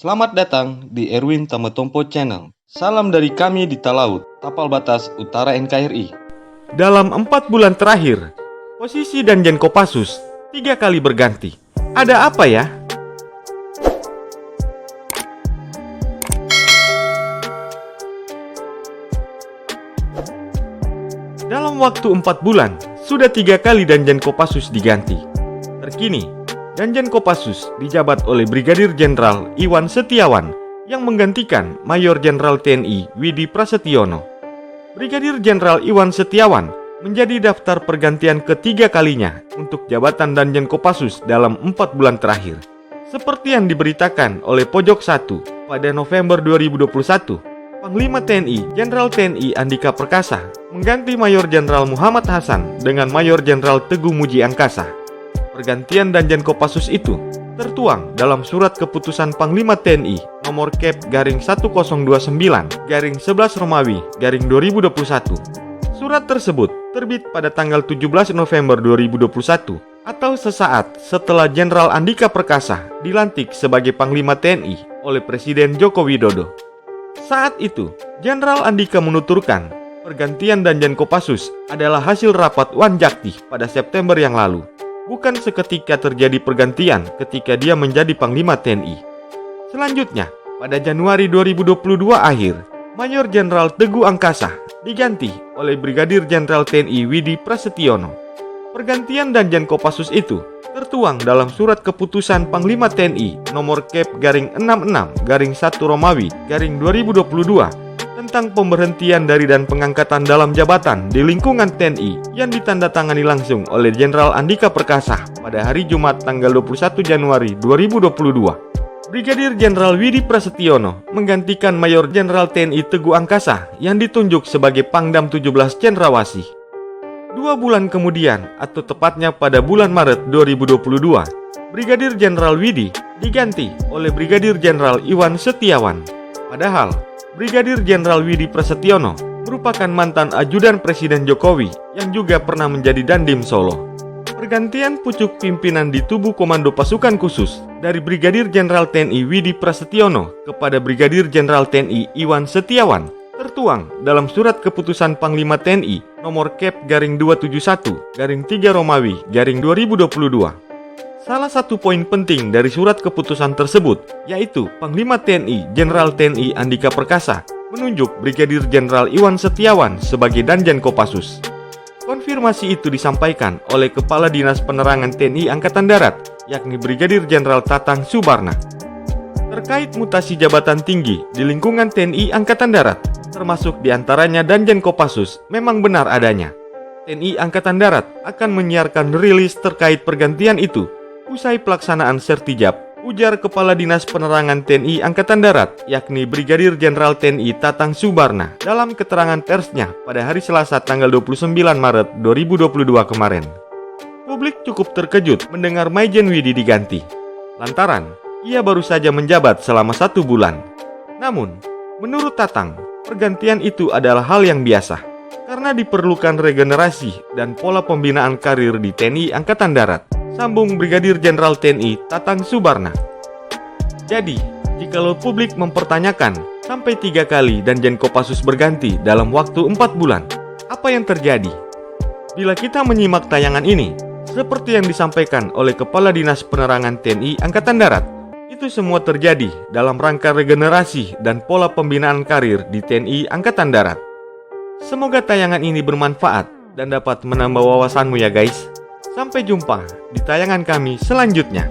Selamat datang di Erwin Tametompo Channel. Salam dari kami di Talaut, Tapal Batas Utara NKRI. Dalam 4 bulan terakhir, posisi Danjen Kopassus 3 kali berganti. Ada apa ya? Dalam waktu 4 bulan, sudah 3 kali Danjen Kopassus diganti. Terkini, Danjen Kopassus dijabat oleh Brigadir Jenderal Iwan Setiawan yang menggantikan Mayor Jenderal TNI Widi Prasetyono. Brigadir Jenderal Iwan Setiawan menjadi daftar pergantian ketiga kalinya untuk jabatan Danjen Kopassus dalam 4 bulan terakhir. Seperti yang diberitakan oleh Pojok 1 pada November 2021, Panglima TNI Jenderal TNI Andika Perkasa mengganti Mayor Jenderal Muhammad Hasan dengan Mayor Jenderal Teguh Muji Angkasa. Pergantian Danjen Kopassus itu tertuang dalam Surat Keputusan Panglima TNI nomor Kep/1029/11 Romawi /2021. Surat tersebut terbit pada tanggal 17 November 2021 atau sesaat setelah Jenderal Andika Perkasa dilantik sebagai Panglima TNI oleh Presiden Joko Widodo. Saat itu, Jenderal Andika menuturkan pergantian Danjen Kopassus adalah hasil rapat Wanjakti pada September yang lalu. Bukan seketika terjadi pergantian ketika dia menjadi Panglima TNI. Selanjutnya, pada Januari 2022 akhir, Mayor Jenderal Teguh Angkasa diganti oleh Brigadir Jenderal TNI Widi Prasetyono. Pergantian Danjen Kopassus itu tertuang dalam Surat Keputusan Panglima TNI nomor Kep/66/1 Romawi /2022 tentang pemberhentian dari dan pengangkatan dalam jabatan di lingkungan TNI yang ditandatangani langsung oleh Jenderal Andika Perkasa pada hari Jumat tanggal 21 Januari 2022. Brigadir Jenderal Widi Prasetyono menggantikan Mayor Jenderal TNI Teguh Angkasa yang ditunjuk sebagai Pangdam 17 Cendrawasih. 2 bulan kemudian, atau tepatnya pada bulan Maret 2022, Brigadir Jenderal Widi diganti oleh Brigadir Jenderal Iwan Setiawan. Padahal, Brigadir Jenderal Widi Prasetyono merupakan mantan ajudan Presiden Jokowi yang juga pernah menjadi Dandim Solo. Pergantian pucuk pimpinan di tubuh Komando Pasukan Khusus dari Brigadir Jenderal TNI Widi Prasetyono kepada Brigadir Jenderal TNI Iwan Setiawan tertuang dalam Surat Keputusan Panglima TNI nomor Kep/271/3 Romawi /2022. Salah satu poin penting dari surat keputusan tersebut yaitu Panglima TNI Jenderal TNI Andika Perkasa menunjuk Brigadir Jenderal Iwan Setiawan sebagai Danjen Kopassus. Konfirmasi itu disampaikan oleh Kepala Dinas Penerangan TNI Angkatan Darat, yakni Brigadir Jenderal Tatang Subarna. Terkait mutasi jabatan tinggi di lingkungan TNI Angkatan Darat, termasuk diantaranya Danjen Kopassus, memang benar adanya. TNI Angkatan Darat akan menyiarkan rilis terkait pergantian itu usai pelaksanaan sertijab, ujar Kepala Dinas Penerangan TNI Angkatan Darat, yakni Brigadir Jenderal TNI Tatang Subarna dalam keterangan persnya pada hari Selasa tanggal 29 Maret 2022 kemarin. Publik cukup terkejut mendengar Maijen Widi diganti, lantaran ia baru saja menjabat selama 1 bulan. Namun, menurut Tatang, pergantian itu adalah hal yang biasa, karena diperlukan regenerasi dan pola pembinaan karir di TNI Angkatan Darat, sambung Brigadir Jenderal TNI Tatang Subarna. Jadi, jikalau publik mempertanyakan sampai 3 kali Danjen Kopassus berganti dalam waktu 4 bulan, apa yang terjadi? Bila kita menyimak tayangan ini, seperti yang disampaikan oleh Kepala Dinas Penerangan TNI Angkatan Darat, itu semua terjadi dalam rangka regenerasi dan pola pembinaan karir di TNI Angkatan Darat. Semoga tayangan ini bermanfaat dan dapat menambah wawasanmu ya guys. Sampai jumpa di tayangan kami selanjutnya.